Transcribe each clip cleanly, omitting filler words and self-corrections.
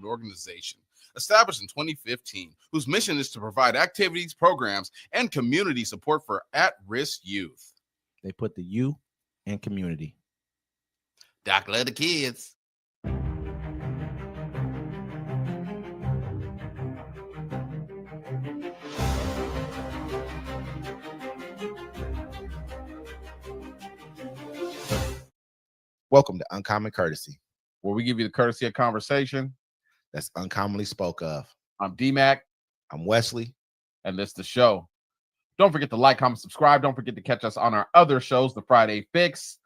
nonprofit organization established in 2015, whose mission is to provide activities, programs, and community support for at-risk youth. They put the U in community. Doc love the kids. Welcome to Uncommon Courtesy, where we give you the courtesy of conversation that's uncommonly spoke of. I'm D-Mac. I'm Wesley. And this is the show. Don't forget to like, comment, subscribe. Don't forget to catch us on our other shows, The Friday Fix,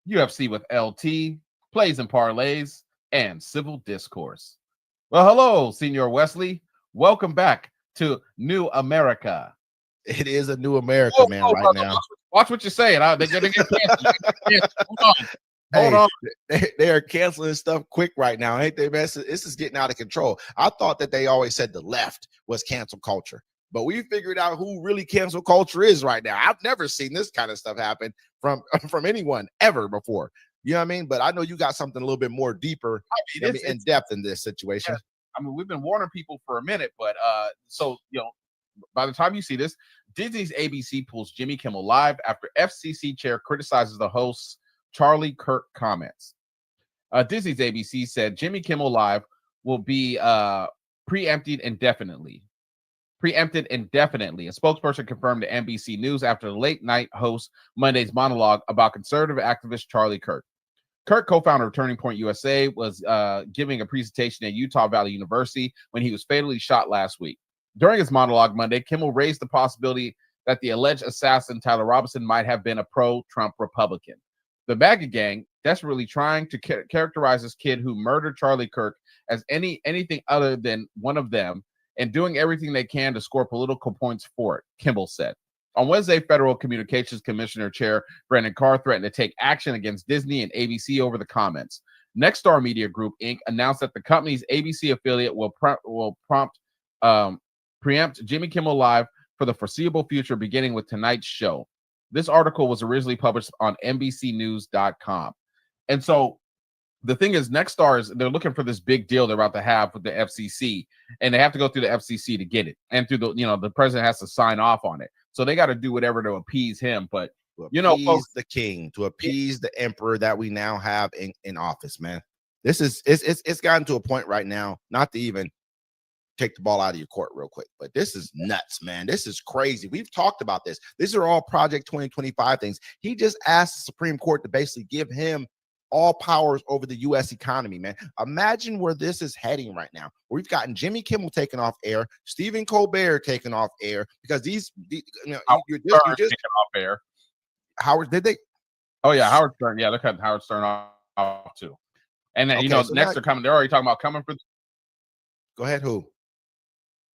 UFC with LT, Plays and Parlays, and Civil Discourse. Well, hello, Senior Wesley. Welcome back to New America. It is a new America, right now. Watch what you're saying. They're going to get canceled. Hold on. They are canceling stuff quick right now, ain't they, man? This is getting out of control. I thought that they always said the left was cancel culture, but we figured out who really cancel culture is right now. I've never seen this kind of stuff happen from anyone ever before. You know what I mean? But I know you got something a little bit more deeper, in depth in this situation. Yeah. I mean, we've been warning people for a minute, but by the time you see this, Disney's ABC pulls Jimmy Kimmel live after FCC chair criticizes the host's Charlie Kirk comments. Disney's ABC said Jimmy Kimmel live will be pre-empted indefinitely. A spokesperson confirmed to NBC News after the late night host Monday's monologue about conservative activist Charlie Kirk. Kirk, co-founder of Turning Point USA, was giving a presentation at Utah Valley University when he was fatally shot last week. During his monologue Monday, Kimmel raised the possibility that the alleged assassin, Tyler Robinson, might have been a pro-Trump Republican. The Maga gang, desperately trying to characterize this kid who murdered Charlie Kirk as anything other than one of them, and doing everything they can to score political points for it, Kimmel said. On Wednesday, Federal Communications Commissioner Chair Brandon Carr threatened to take action against Disney and ABC over the comments. Nexstar Media Group, Inc. announced that the company's ABC affiliate will preempt Jimmy Kimmel Live for the foreseeable future, beginning with tonight's show. This article was originally published on NBCnews.com. And so the thing is, Nexstar they're looking for this big deal they're about to have with the FCC, and they have to go through the FCC to get it. And through the president has to sign off on it. So they got to do whatever to appease him. But, folks, the king, to appease the emperor that we now have in office, man. It's gotten to a point right now, not to even take the ball out of your court real quick, but this is nuts, man. This is crazy. We've talked about this. These are all Project 2025 things. He just asked the Supreme Court to basically give him all powers over the U.S. economy, man. Imagine where this is heading right now. We've gotten Jimmy Kimmel taken off air, Stephen Colbert taken off air, because you're just taken off air. Howard, did they? Oh yeah, Howard Stern. Yeah, they're cutting Howard Stern off too. And then so next they're coming. They're already talking about coming for. Go ahead. Who?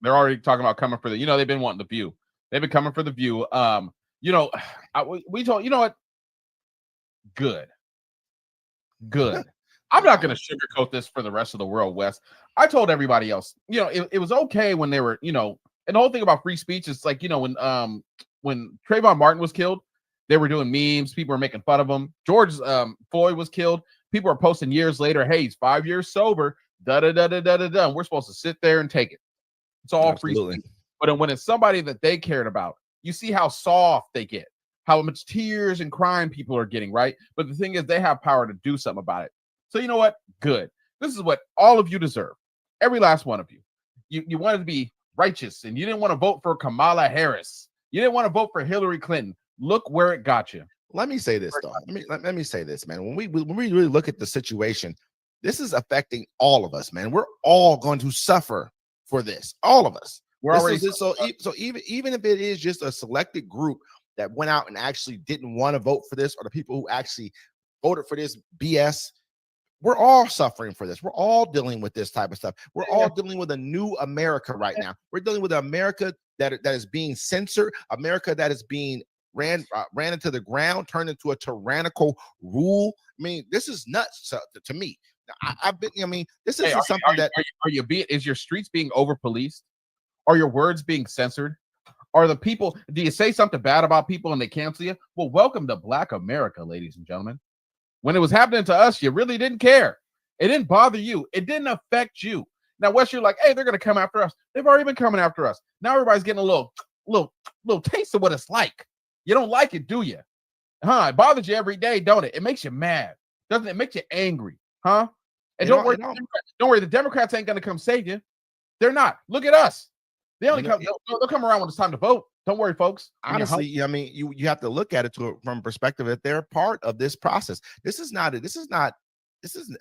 They're already talking about coming for the. They've been wanting the View. They've been coming for the View. We told what. Good. I'm not going to sugarcoat this for the rest of the world, Wes. I told everybody else, it was okay when they were, and the whole thing about free speech is like, when Trayvon Martin was killed, they were doing memes. People were making fun of him. George Floyd was killed. People are posting years later, hey, he's 5 years sober. Da-da-da-da-da-da-da. And we're supposed to sit there and take it. It's all free speech. But when it's somebody that they cared about, you see how soft they get. How much tears and crying people are getting, right? But the thing is, they have power to do something about it. So you know what? Good. This is what all of you deserve. Every last one of you. You wanted to be righteous, and you didn't want to vote for Kamala Harris. You didn't want to vote for Hillary Clinton. Look where it got you. Let me say this, though. Let me say this, man. When we really look at the situation, this is affecting all of us, man. We're all going to suffer for this. All of us. So even if it is just a selected group that went out and actually didn't want to vote for this, or the people who actually voted for this BS, we're all suffering for this. We're all dealing with this type of stuff. We're all dealing with a new America right now. We're dealing with an America that is being censored, America that is being ran into the ground, turned into a tyrannical rule. I mean, this is nuts to me. This is something that is your streets being over policed? Are your words being censored? Are the people, do you say something bad about people and they cancel you? Well, welcome to Black America, ladies and gentlemen. When it was happening to us, you really didn't care. It didn't bother you. It didn't affect you. Now, Wes, you're like, hey, they're going to come after us. They've already been coming after us. Now everybody's getting a little taste of what it's like. You don't like it, do you? Huh? It bothers you every day, don't it? It makes you mad. Doesn't it make you angry? Huh? And don't worry, the Democrats ain't going to come save you. They're not. Look at us. They only come. They'll come around when it's time to vote. Don't worry, folks. Honestly, I mean, you have to look at it from a perspective that they're part of this process. This isn't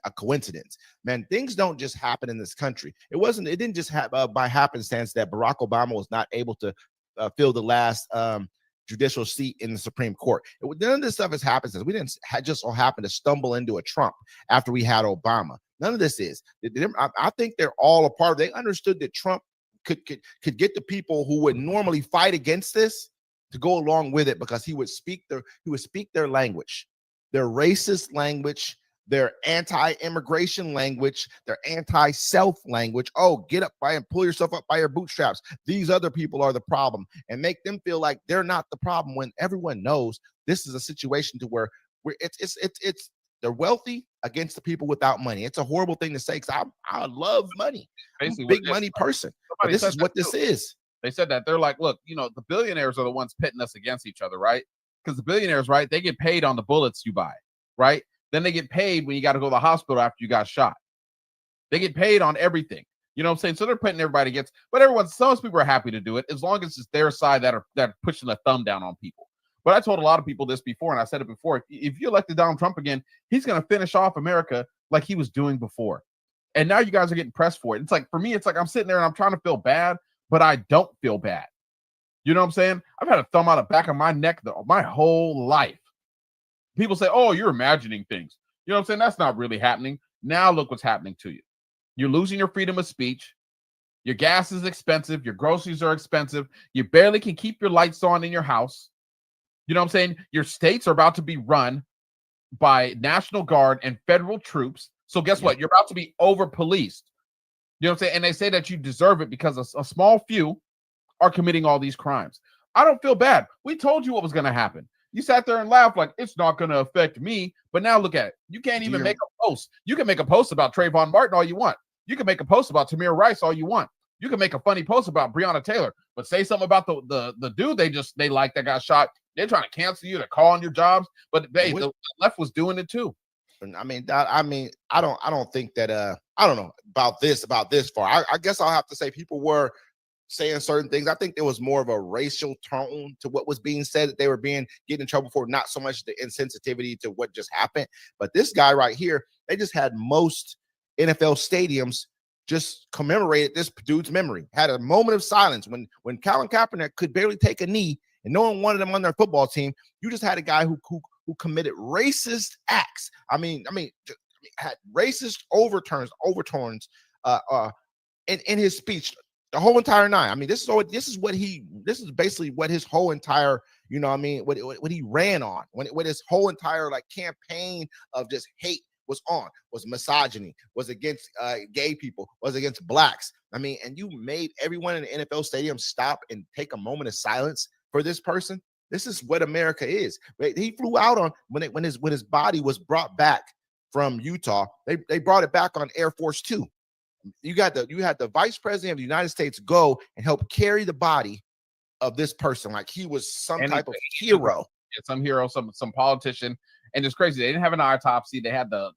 a coincidence, man. Things don't just happen in this country. It didn't just happen by happenstance that Barack Obama was not able to fill the last judicial seat in the Supreme Court. None of this stuff has happened since we didn't just so happen to stumble into a Trump after we had Obama. None of this is. I think they're all a part of it. They understood that Trump could get the people who would normally fight against this to go along with it, because he would speak their language, their racist language, their anti-immigration language, their anti-self language. Oh, get up and pull yourself up by your bootstraps. These other people are the problem, and make them feel like they're not the problem, when everyone knows this is a situation to where it's they're wealthy against the people without money. It's a horrible thing to say, because I love money. Basically, I'm a big money person. But this is what this is. They said that. They're like, look, the billionaires are the ones pitting us against each other, right? Because the billionaires, right, they get paid on the bullets you buy, right? Then they get paid when you got to go to the hospital after you got shot. They get paid on everything. You know what I'm saying? So they're putting everybody against, but some people are happy to do it as long as it's their side that are pushing the thumb down on people. But I told a lot of people this before, and I said it before. If you elected Donald Trump again, he's going to finish off America like he was doing before. And now you guys are getting pressed for it. It's like, for me, it's like I'm sitting there and I'm trying to feel bad, but I don't feel bad. You know what I'm saying? I've had a thumb out the back of my neck my whole life. People say, oh, you're imagining things. You know what I'm saying? That's not really happening. Now look what's happening to you. You're losing your freedom of speech. Your gas is expensive. Your groceries are expensive. You barely can keep your lights on in your house. You know what I'm saying? Your states are about to be run by National Guard and federal troops. So guess what? You're about to be over-policed. You know what I'm saying? And they say that you deserve it because a small few are committing all these crimes. I don't feel bad. We told you what was going to happen. You sat there and laughed like it's not going to affect me. But now look at it. You can't even make a post. You can make a post about Trayvon Martin all you want. You can make a post about Tamir Rice all you want. You can make a funny post about Breonna Taylor, but say something about the dude they like that got shot. They're trying to cancel you, to call on your jobs. But hey, the left was doing it too. I mean, I don't think that I don't know about this far. I guess I'll have to say people were saying certain things. I think there was more of a racial tone to what was being said, that they were getting in trouble for, not so much the insensitivity to what just happened. But this guy right here, they just had most NFL stadiums just commemorated this dude's memory. Had a moment of silence when Colin Kaepernick could barely take a knee and no one wanted him on their football team. You just had a guy who committed racist acts. I mean, had racist overtones in his speech the whole entire night. I mean, this is basically what his whole entire, what he ran on, what his whole entire campaign of just hate was misogyny, was against gay people, was against blacks. I mean, and you made everyone in the NFL stadium stop and take a moment of silence for this person. This is what America is. He flew out on when his body was brought back from Utah. They brought it back on Air Force Two. You had the vice president of the United States go and help carry the body of this person like he was some type of hero. Some hero, some politician. And it's crazy. They didn't have an autopsy. They had the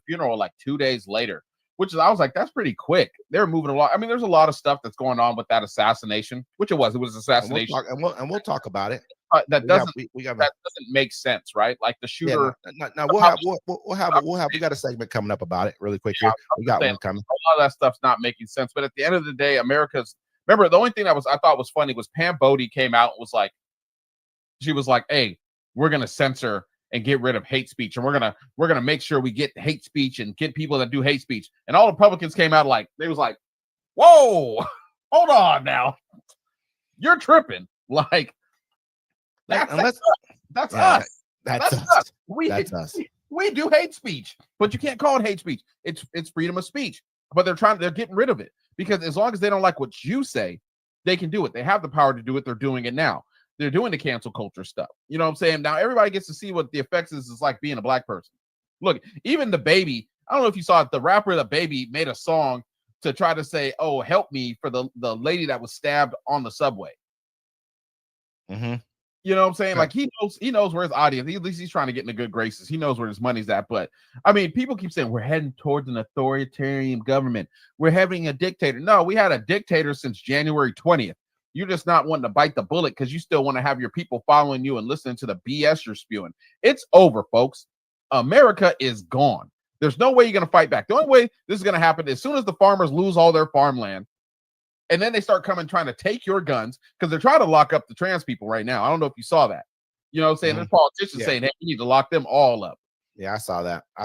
funeral like 2 days later, I was like, that's pretty quick. They're moving along. I mean, there's a lot of stuff that's going on with that assassination, which it was assassination. And we'll talk about it. That doesn't make sense, right? Like the shooter. Yeah, we got a segment coming up about it really quick here. We got one coming. A lot of that stuff's not making sense. But at the end of the day, remember, the only thing I thought was funny was Pam Bodie came out and she was like, hey, we're going to censor and get rid of hate speech. And we're going to make sure we get hate speech and get people that do hate speech. And all the Republicans came out they was like, whoa, hold on now. You're tripping. Like, that's us. That's us. That's us. We do hate speech, but you can't call it hate speech. It's freedom of speech. But they're getting rid of it because as long as they don't like what you say, they can do it. They have the power to do it. They're doing it now. They're doing the cancel culture stuff. You know what I'm saying? Now everybody gets to see what the effects is like being a black person. Look, even the baby I don't know if you saw it. The rapper The Baby made a song to try to say, "Oh, help me" for the lady that was stabbed on the subway. Mm-hmm. You know what I'm saying? Like he knows where his audience. At least he's trying to get in the good graces. He knows where his money's at. But I mean, people keep saying we're heading towards an authoritarian government. We're having a dictator. No, we had a dictator since January 20th. You're just not wanting to bite the bullet because you still want to have your people following you and listening to the BS you're spewing. It's over, folks. America is gone. There's no way you're going to fight back. The only way this is going to happen as soon as the farmers lose all their farmland. And then they start coming trying to take your guns because they're trying to lock up the trans people right now. I don't know if you saw that. You know what I'm saying? There's politicians saying, hey, we need to lock them all up. Yeah, I saw that.